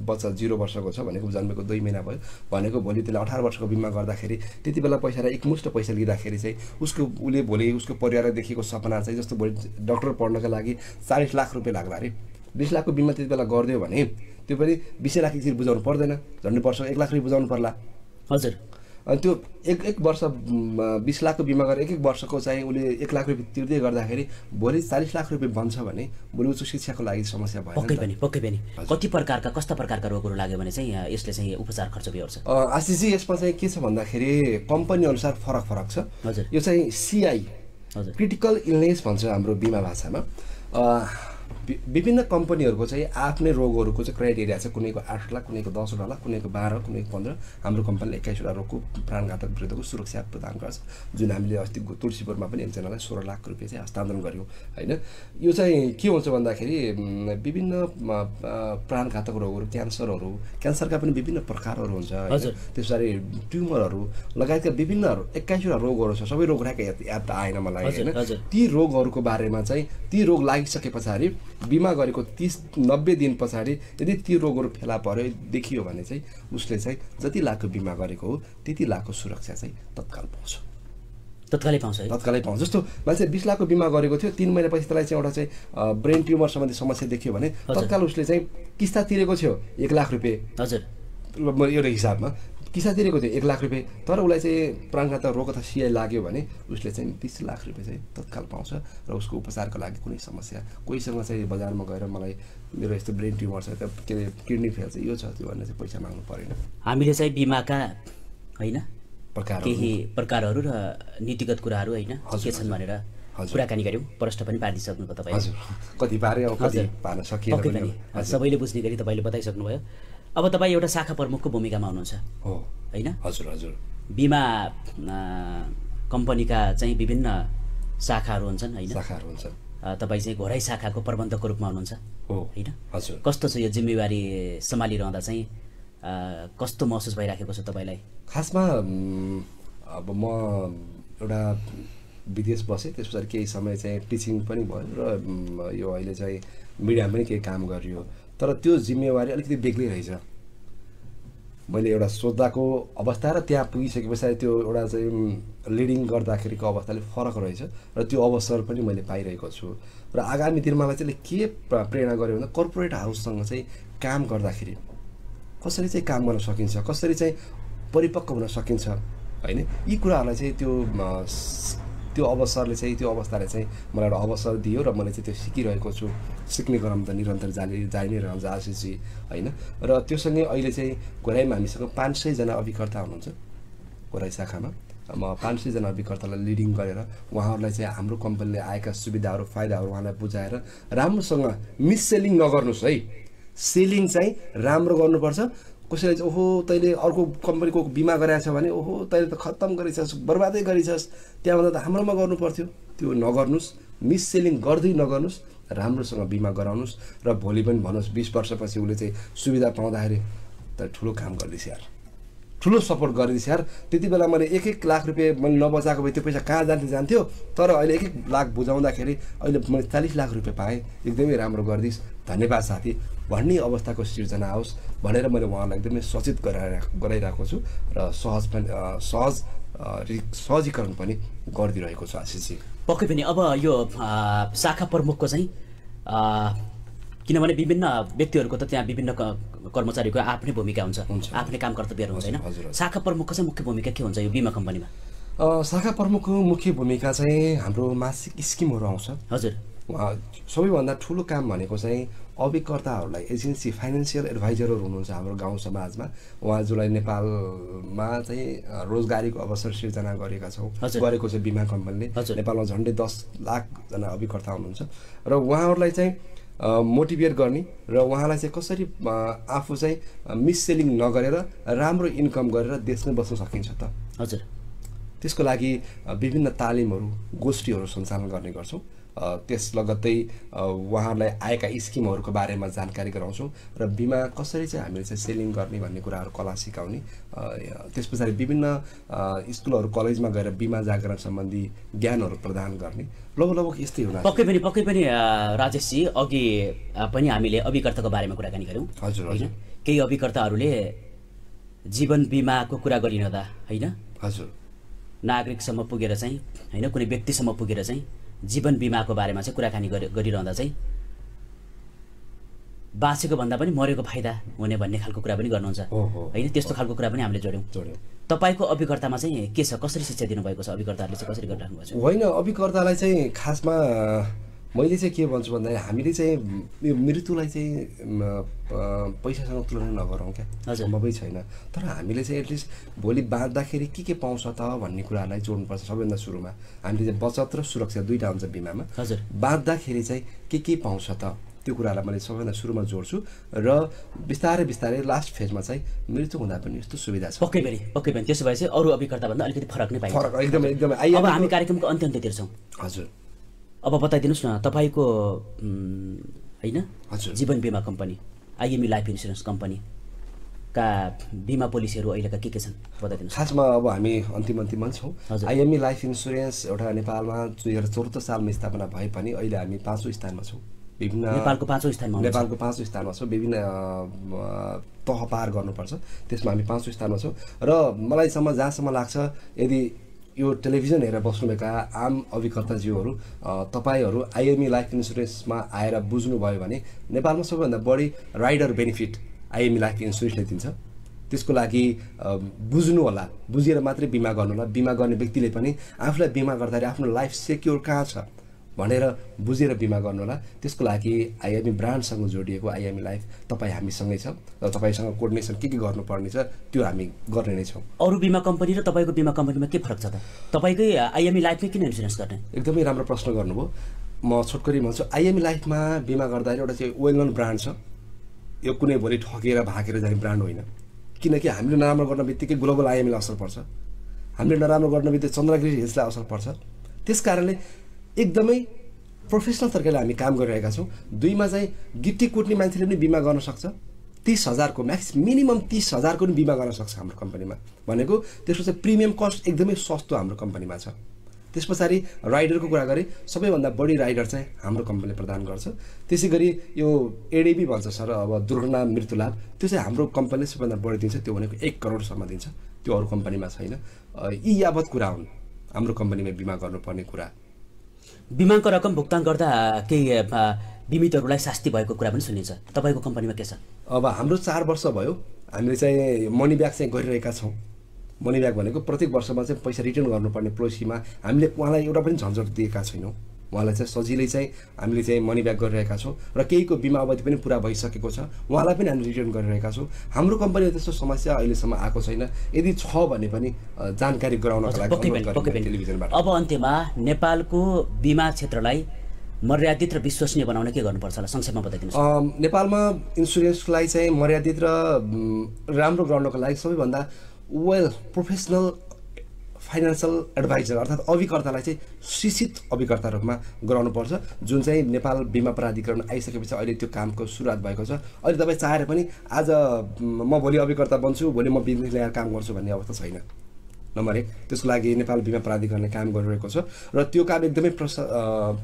बच्चा 0 वर्षको छ भनेको जन्मेको 2 महिना भयो भनेको भोलि त्यसले 18 वर्षको बिमा गर्दाखेरि त्यति बेला पैसा र एकमुष्ट पैसा लिँदाखेरि चाहिँ उसले भोलि उसको परिवारलाई देखेको सपना चाहिँ, जस्तो भोलि डक्टर पढ्नका लागि 40 लाख रुपियाँ लाग्ला अरे, 20 लाखको बिमा त्यति बेला गरिदियो भने त्यो पनि 20 लाख एकचोटि बुझाउनु पर्दैन, झन्डै वर्ष 1 लाख रुपियाँ बुझाउनु पर्ला। हजुर। अनि त्यो एक वर्ष 20 लाखको बिमा गरेर एक वर्षको चाहिँ उसले 1 लाख रुपियाँ तिर्दै गर्दाखेरि भोलि 40 लाख रुपियाँ बन्छ भने भोलि उच्च शिक्षाको लागि समस्या भएन। पक्कै पनि कस्ता प्रकारका रोगहरू लाग्यो भने चाहिँ यसले चाहिँ उपचार खर्च बिहोर्छ? आशिषजी यसमा चाहिँ के छ भन्दाखेरि कम्पनी अनुसार फरक छ। हजुर। यो चाहिँ CI क्रिटिकल इलनेस भन्छ हाम्रो बिमा भाषामा। विभिन्न कम्पनीहरूको चाहिँ आफ्नै रोगहरूको चाहिँ क्राइटेरिया छ, कुनैको 8 लाख, कुनैको 10 लाख, कुनैको 12, कुनैको 15। हाम्रो कम्पनीले 21 रोगको प्राणघातक विरुद्धको सुरक्षा प्रदान गर्छ, जुन हामीले अस्ति तुलसीपुरमा पनि एकजनालाई 16 लाख रुपियाँ चाहिँ हस्तान्तरण गऱ्यौँ होइन। यो चाहिँ के हुन्छ भन्दाखेरि विभिन्न प्राणघातक रोगहरू, क्यान्सरका पनि विभिन्न प्रकारहरू हुन्छ, त्यसरी ट्युमरहरू लगायतका विभिन्न 21 रोगहरू छ। सबै रोग याद आएन मलाई होइन। ती रोगहरूको बारेमा चाहिँ ती रोग लागिसके पछाडि बिमा गरेको 30-90 दिन पछाडि यदि ती रोगहरू फेला पर्यो देखियो भने चाहिँ उसले चाहिँ जति लाखको बिमा गरेको हो त्यति लाखको सुरक्षा चाहिँ तत्कालै पाउँछ। जस्तो मान्छे 20 लाखको बिमा गरेको थियो, 3 महिनापछि त्यसलाई चाहिँ एउटा चाहिँ ब्रेन ट्युमर सम्बन्धी समस्या देखियो भने तत्काल उसले चाहिँ किस्ता तिरेको थियो 1 लाख रुपियाँ। हजुर। एउटा हिसाबमा किस्ता तिरेको थियो 1 लाख रुपियाँ, तर उसलाई चाहिँ प्राणघातक रोग अथवा CI लाग्यो भने उसले चाहिँ 20 लाख रुपियाँ चाहिँ तत्काल पाउँछ र उसको उपचारको लागि कुनै समस्या, कोहीसँग चाहिँ बजारमा गएर मलाई मेरो यस्तो ब्रेन ट्युमर छ, के अरे किडनी फेल छ, यो छ त्यो भनेर चाहिँ पैसा माग्नु परेन। हामीले चाहिँ बिमाका होइन प्रकारहरू, केही प्रकारहरू र नीतिगत कुराहरू होइन के छन् भनेर कुराकानी गऱ्यौँ, प्रश्न पनि पारिदिइसक्नुभयो तपाईँ। हजुर, कति पारे अब कति पार्न सकिएन पनि सबैले बुझ्ने गरी तपाईँले बताइसक्नुभयो। अब तपाईँ एउटा शाखा प्रमुखको भूमिकामा हुनुहुन्छ होइन? हजुर। बिमा कम्पनीका चाहिँ विभिन्न शाखाहरू हुन्छन् होइन? तपाईँ चाहिँ घोराइ शाखाको प्रबन्धकको रूपमा हुनुहुन्छ होइन? हजुर। कस्तो छ यो जिम्मेवारी सम्हालिरहँदा चाहिँ कस्तो महसुस भइराखेको छ तपाईँलाई? खासमा अब म एउटा विदेश बसेँ, त्यस पछाडि केही समय चाहिँ टिचिङ पनि भयो र यो अहिले चाहिँ मिडियामा पनि केही काम गरियो, तर त्यो जिम्मेवारी अलिकति बेग्लै रहेछ। मैले एउटा सोच्दाको अवस्था र त्यहाँ पुगिसके पछाडि त्यो एउटा चाहिँ लिडिङ गर्दाखेरिको अवस्थाले फरक रहेछ र त्यो अवसर पनि मैले पाइरहेको छु। र आगामी दिनमा चाहिँ के प्रेरणा गर्यो भन्दा कर्पोरेट हाउससँग चाहिँ काम गर्दाखेरि कसरी चाहिँ काम गर्न सकिन्छ, कसरी चाहिँ परिपक्व हुन सकिन्छ होइन, यी कुराहरूलाई चाहिँ त्यो अवसरले चाहिँ त्यो अवस्थाले चाहिँ मलाई एउटा अवसर दियो र मैले चाहिँ त्यो सिकिरहेको छु। सिक्ने क्रम त निरन्तर जारी नै रहन्छ आशिषजी होइन। र त्योसँगै अहिले चाहिँ घोराइमा हामीसँग 500 जना अभिकर्ता हुनुहुन्छ घोराइ शाखामा। म 500 जना अभिकर्तालाई लिडिङ गरेर उहाँहरूलाई चाहिँ हाम्रो कम्पनीले आएका सुविधाहरू फाइदाहरू उहाँलाई बुझाएर राम्रोसँग मिससेलिङ नगर्नुहोस् है, सेलिङ चाहिँ राम्रो गर्नुपर्छ। कसैले चाहिँ ओहो तैँले अर्को कम्पनीको बिमा गरेको छ भने ओहो तैँले त खत्तम गरिछस्, बर्बादै गरिछस्, त्यहाँभन्दा त हाम्रोमा गर्नु पर्थ्यो, त्यो नगर्नुहोस्। मिससेलिङ गर्दै नगर्नुहोस्, राम्रोसँग बिमा गराउनुहोस् र भोलि पनि भन्नुहोस् 20 वर्षपछि उसले चाहिँ सुविधा पाउँदाखेरि त ठुलो काम गर्दैछ यार, ठुलो सपोर्ट गरिदिन्छ यार। त्यति बेला मैले 1-1 लाख रुपियाँ मैले नबचाएको भए त्यो पैसा कहाँ जान्थ्यो, तर अहिले 1-1 लाख बुझाउँदाखेरि अहिले मैले 40 लाख रुपियाँ पाएँ, एकदमै राम्रो गरिदिस्, धन्यवाद साथी भन्ने अवस्थाको सिर्जना आओस् भनेर मैले उहाँलाई एकदमै सचेत गराइरहेको छु र सहजीकरण पनि गरिदिइरहेको छु आशिषजी। पक्कै पनि अब यो शाखा प्रमुखको चाहिँ किनभने विभिन्न व्यक्तिहरूको त त्यहाँ विभिन्न कर्मचारीको आफ्नै भूमिका हुन्छ, आफ्नै काम कर्तव्यहरू हुन्छ होइन। शाखा प्रमुखको चाहिँ मुख्य भूमिका के हुन्छ यो बिमा कम्पनीमा? शाखा प्रमुखको मुख्य भूमिका चाहिँ हाम्रो मासिक स्किमहरू आउँछ। हजुर। सबैभन्दा ठुलो काम भनेको चाहिँ अभिकर्ताहरूलाई एजेन्सी फाइनेन्सियल एडभाइजरहरू हुनुहुन्छ हाम्रो गाउँ समाजमा, उहाँ जसलाई नेपालमा चाहिँ रोजगारीको अवसर सिर्जना गरेको छ बिमा कम्पनीले। नेपालमा झन्डै 10 लाखजना अभिकर्ता हुनुहुन्छ र उहाँहरूलाई चाहिँ मोटिभेट गर्ने र उहाँलाई चाहिँ कसरी आफू चाहिँ मिससेलिङ नगरेर राम्रो इन्कम गरेर देशमै बस्न सकिन्छ त। हजुर। त्यसको लागि विभिन्न तालिमहरू गोष्ठीहरू सञ्चालन गर्ने गर्छौँ। त्यस लगत्तै उहाँहरूलाई आएका स्किमहरूको बारेमा जानकारी गराउँछौँ र बिमा कसरी चाहिँ हामीले चाहिँ सेलिङ गर्ने भन्ने कुराहरू कला सिकाउने। त्यस पछाडि विभिन्न स्कुलहरू कलेजमा गएर बिमा जागरण सम्बन्धी ज्ञानहरू प्रदान गर्ने लगभग यस्तै हुन। पक्कै पनि राजेशजी, अघि पनि हामीले अभिकर्ताको बारेमा कुराकानी गऱ्यौँ। हजुर हजुर। केही अभिकर्ताहरूले जीवन बिमाको कुरा गरिरहँदा होइन, हजुर, नागरिकसम्म पुगेर चाहिँ होइन, कुनै व्यक्तिसम्म पुगेर चाहिँ जीवन बिमाको बारेमा चाहिँ कुराकानी गरिरहँदा चाहिँ बाँचेको भन्दा पनि मरेको फाइदा हुने भन्ने खालको कुरा पनि गर्नुहुन्छ होइन। त्यस्तो खालको कुरा पनि हामीले जोड्यौँ। तपाईँको अभिकर्तामा चाहिँ के छ, कसरी शिक्षा दिनुभएको छ, अभिकर्ताहरूले चाहिँ कसरी गरिराख्नु भएको छ? होइन, अभिकर्तालाई चाहिँ खासमा मैले चाहिँ के भन्छु भन्दाखेरि हामीले चाहिँ यो मृत्युलाई चाहिँ पैसासँग तुलना नगरौँ क्या, सम्भवै छैन। तर हामीले चाहिँ एटलिस्ट भोलि बाँच्दाखेरि के पाउँछ त भन्ने कुरालाई जोड्नुपर्छ। सबैभन्दा सुरुमा हामीले चाहिँ बचत र सुरक्षा दुईवटा हुन्छ बिमामा। हजुर। बाँच्दाखेरि चाहिँ के पाउँछ त त्यो कुरालाई मैले सबैभन्दा सुरुमा जोड्छु र बिस्तारै लास्ट फेजमा चाहिँ मृत्यु हुँदा पनि यस्तो सुविधा छ। पक्कै पनि। त्यसो भए चाहिँ अरू अभिकर्ताभन्दा अलिकति फरक नै पाइन्छ। फरक एकदमै। अब हामी कार्यक्रमको अन्त्यतिर छौँ। हजुर। अब बताइदिनुहोस् न तपाईँको होइन जीवन बिमा कम्पनी आइएमई लाइफ इन्सुरेन्स कम्पनीका बिमा पोलिसीहरू अहिलेका के छन् बताइदिनुहोस्। खासमा अब हामी अन्तिममा छौँ। आइएमई लाइफ इन्सुरेन्स एउटा नेपालमा 2014 सालमा स्थापना भए पनि अहिले हामी 5औं स्थानमा छौँ। विभिन्न नेपालको 5औं स्थानमा छौँ। विभिन्न तह पार गर्नुपर्छ, त्यसमा हामी 5औं स्थानमा छौँ। र मलाई जहाँसम्म लाग्छ यदि यो टेलिभिजन हेरेर बस्नुभएका आम अभिकर्ताज्यूहरू तपाईँहरू आइएमई लाइफ इन्सुरेन्समा आएर बुझ्नुभयो भने नेपालमा सबैभन्दा बढी राइडर बेनिफिट आइएमई लाइफ इन्सुरेन्सले दिन्छ। त्यसको लागि बुझ्नु होला, बुझेर मात्रै बिमा गर्नु होला। बिमा गर्ने व्यक्तिले पनि आफूलाई बिमा गर्दाखेरि आफ्नो लाइफ सेक्योर कहाँ छ भनेर बुझेर बिमा गर्नु होला। त्यसको लागि आइएमई ब्रान्डसँग जोडिएको आइएमई लाइफ तपाईँ हामीसँगै छ र तपाईँसँग कोर्डिनेसन के गर्नुपर्ने छ त्यो हामी गर्ने नै छौँ। अरू बिमा कम्पनी र तपाईँको बिमा कम्पनीमा के फरक छ त? तपाईँकै आइएमई लाइफमै किन इन्सुरेन्स गर्ने? एकदमै राम्रो प्रश्न गर्नुभयो। म छोटकरी भन्छु, आइएमई लाइफमा बिमा गर्दाखेरि एउटा चाहिँ वेल नोन ब्रान्ड छ। यो कुनै भोलि ठगेर भागेर जाने ब्रान्ड होइन। किनकि हामीले नराम्रो गर्न बित्तिकै ग्लोबल आइएमईलाई असर पर्छ, हामीले नराम्रो गर्न बित्तिकै चन्द्रगिरी हिल्सलाई असर पर्छ। त्यस कारणले एकदमै प्रोफेसनल तरिकाले हामी काम गरिरहेका छौँ। दुईमा चाहिँ गिट्टी कुट्ने मान्छेले पनि बिमा गर्न सक्छ। 30,000 को मिनिमम 30,000 को पनि बिमा गर्न सक्छ हाम्रो कम्पनीमा। भनेको त्यसको चाहिँ प्रिमियम कस्ट एकदमै सस्तो हाम्रो कम्पनीमा छ। त्यस पछाडि राइडरको कुरा गरेँ, सबैभन्दा बढी राइडर चाहिँ हाम्रो कम्पनीले प्रदान गर्छ। त्यसै गरी यो एडिबी भन्छ सर, अब दुर्घटना मृत्यु लाभ, त्यो चाहिँ हाम्रो कम्पनीले सबैभन्दा बढी दिन्छ। त्यो भनेको 1 करोडसम्म दिन्छ। त्यो अरू कम्पनीमा छैन। यी यावत कुरा हुन् हाम्रो कम्पनीमा बिमा गर्नुपर्ने कुरा। बिमाको रकम भुक्तान गर्दा केही बिमितहरूलाई शास्ति भएको कुरा पनि सुनिन्छ, तपाईँको कम्पनीमा के छ? अब हाम्रो 4 वर्ष भयो हामीले चाहिँ मनी ब्याक चाहिँ गरिरहेका छौँ। मनी ब्याक भनेको प्रत्येक वर्षमा चाहिँ पैसा रिटर्न गर्नुपर्ने पोलिसीमा हामीले उहाँलाई एउटा पनि झन्झट दिएका छैनौँ। उहाँलाई चाहिँ सजिलै चाहिँ हामीले चाहिँ मनी ब्याक गरिरहेका छौँ र केहीको बिमा अवधि पनि पुरा भइसकेको छ, उहाँलाई पनि हामीले रिटर्न गरिरहेका छौँ। हाम्रो कम्पनीमा त्यस्तो समस्या अहिलेसम्म आएको छैन। यदि छ भने पनि जानकारी गराउनको लागि टेलिभिजनबाट। अब अन्त्यमा नेपालको बिमा क्षेत्रलाई मर्यादित र विश्वसनीय बनाउन के गर्नुपर्छ होला संक्षेपमा बताइदिनुहोस्। नेपालमा इन्सुरेन्सलाई चाहिँ मर्यादित र राम्रो गर्नको लागि सबैभन्दा वेल प्रोफेसनल फाइनेन्सियल एडभाइजर अर्थात् अभिकर्तालाई चाहिँ शिक्षित अभिकर्ता रूपमा गराउनुपर्छ, जुन चाहिँ नेपाल बिमा प्राधिकरण आइसकेपछि अहिले त्यो कामको सुरुवात भएको छ। अहिले तपाईँ चाहेर पनि आज म भोलि अभिकर्ता बन्छु, भोलि म बिजनेस ल्याएर काम गर्छु भन्ने अवस्था छैन। नम्बर 1, त्यसको लागि नेपाल बिमा प्राधिकरणले काम गरिरहेको छ र त्यो काम एकदमै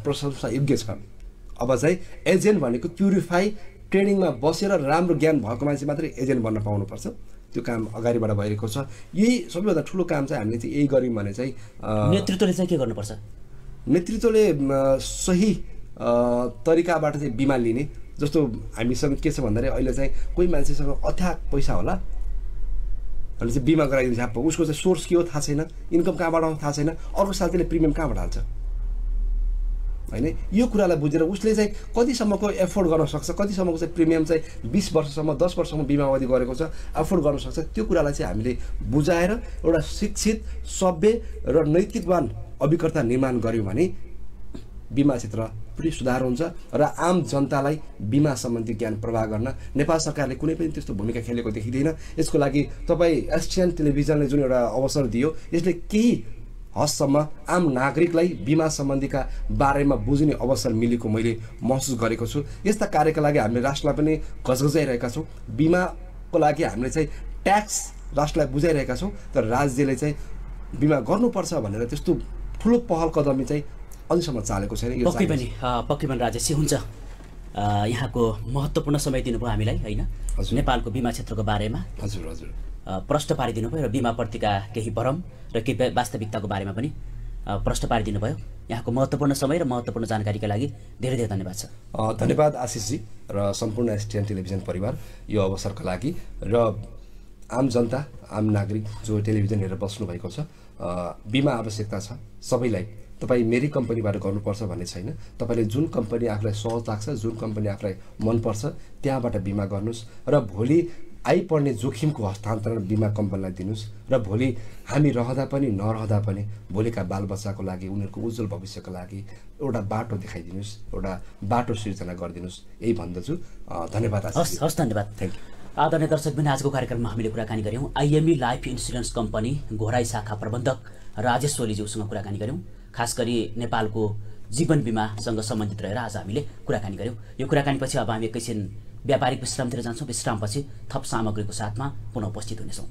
प्रशंसायोग्य छ। अब चाहिँ एजेन्ट भनेको प्युरिफाई ट्रेनिङमा बसेर राम्रो ज्ञान भएको मान्छे मात्रै एजेन्ट बन्न पाउनुपर्छ। त्यो काम अगाडिबाट भइरहेको छ। यही सबैभन्दा ठुलो काम चाहिँ हामीले चाहिँ यही गऱ्यौँ भने चाहिँ नेतृत्वले चाहिँ के गर्नुपर्छ? नेतृत्वले सही तरिकाबाट चाहिँ बिमा लिने, जस्तो हामीसँग के छ भन्दाखेरि अहिले चाहिँ कोही मान्छेसँग अथाक पैसा होला भने चाहिँ बिमा गराइदिन्छ झ्याप्प उसको चाहिँ सोर्स के हो थाहा छैन इन्कम कहाँबाट आउँछ थाहा छैन अर्को साल त्यसले प्रिमियम कहाँबाट हाल्छ हैन यो कुरालाई बुझेर उसले चाहिँ कतिसम्मको एफोर्ड गर्न सक्छ कतिसम्मको चाहिँ प्रिमियम चाहिँ 20 वर्षसम्म 10 वर्षसम्म बिमा अवधि गरेको छ एफोर्ड गर्न सक्छ त्यो कुरालाई चाहिँ हामीले बुझाएर एउटा शिक्षित सभ्य र नैतिकवान अभिकर्ता निर्माण गर्यौं भने बिमा क्षेत्र पुरै सुधार हुन्छ र आम जनतालाई बिमा सम्बन्धी ज्ञान प्रवाह गर्न नेपाल सरकारले कुनै पनि त्यस्तो भूमिका खेलेको देखिदैन यसको लागि तपाई एसटिएन टेलिभिजनले जुन एउटा अवसर दियो यसले केही हदसम्म आम नागरिकलाई बिमा सम्बन्धीका बारेमा बुझ्ने अवसर मिलेको मैले महसुस गरेको छु यस्ता कार्यका लागि हामीले राष्ट्रलाई पनि गजगजाइरहेका छौं बिमाको लागि हामीले चाहिँ ट्याक्स राष्ट्रलाई बुझाइरहेका छौं तर राज्यले चाहिँ बिमा गर्नुपर्छ भनेर त्यस्तो ठुलो पहल कदमी चाहिँ अझैसम्म चालेको छैन यो पक्कै पनि राजेश हुन्छ यहाँको महत्त्वपूर्ण समय दिनुभयो हामीलाई हैन नेपालको बिमा क्षेत्रको बारेमा हजुर हजुर प्रश्न पारिदिनु भयो र बिमाप्रतिका केही भरम र केही वास्तविकताको बारेमा पनि प्रश्न पारिदिनु भयो यहाँको महत्त्वपूर्ण समय र महत्त्वपूर्ण जानकारीका लागि धेरै धेरै धन्यवाद छ धन्यवाद आशिषजी र सम्पूर्ण एसटिएन टेलिभिजन परिवार यो अवसरका लागि र आम जनता आम नागरिक जो टेलिभिजन हेरेर बस्नु भएको छ बिमा आवश्यकता छ सबैलाई तपाई मेरी कम्पनीबाट गर्नुपर्छ भन्ने छैन तपाईले जुन कम्पनी आफूलाई सहज लाग्छ जुन कम्पनी आफूलाई मनपर्छ त्यहाँबाट बिमा गर्नुस् र भोलि आइपर्ने जोखिमको हस्तान्तरण बिमा कम्पनीलाई दिनुस् र भोलि हामी रहँदा पनि नरहँदा पनि भोलिका बालबच्चाको लागि उनीहरूको उज्जवल भविष्यको लागि एउटा बाटो देखाइदिनुस् एउटा बाटो सिर्जना गरिदिनुस् यही भन्दछु धन्यवाद हस् धन्यवाद थ्यांक यू आदरणीय दर्शकबिन आजको कार्यक्रममा हामीले कुराकानी गर्यौं IME life insurance company Ghorahi शाखा प्रबन्धक राजेश सोलीज्यूसँग कुराकानी गर्यौं खास गरी नेपालको जीवन बिमासँग सम्बन्धित रहेर आज हामीले कुराकानी गर्यौं यो कुराकानीपछि अब हामी एकैछिन व्यापारिक विश्रामतिर जान्छौं विश्रामपछि थप सामग्रीको साथमा पुनः उपस्थित हुनेछौं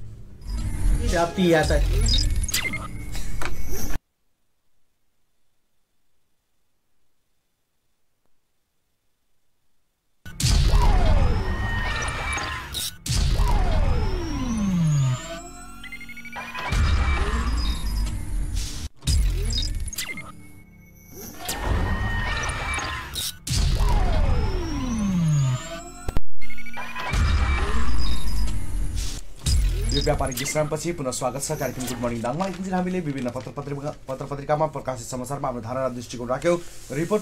व्यापारिक विश्रामपछि पुनः स्वागत छ कार्यक्रम गुड मर्निङ दाङमा एकदिन हामीले विभिन्न पत्र पत्रिकामा प्रकाशित समाचारमा आफ्नो धारणा दृष्टिकोण राख्यौं रिपोर्ट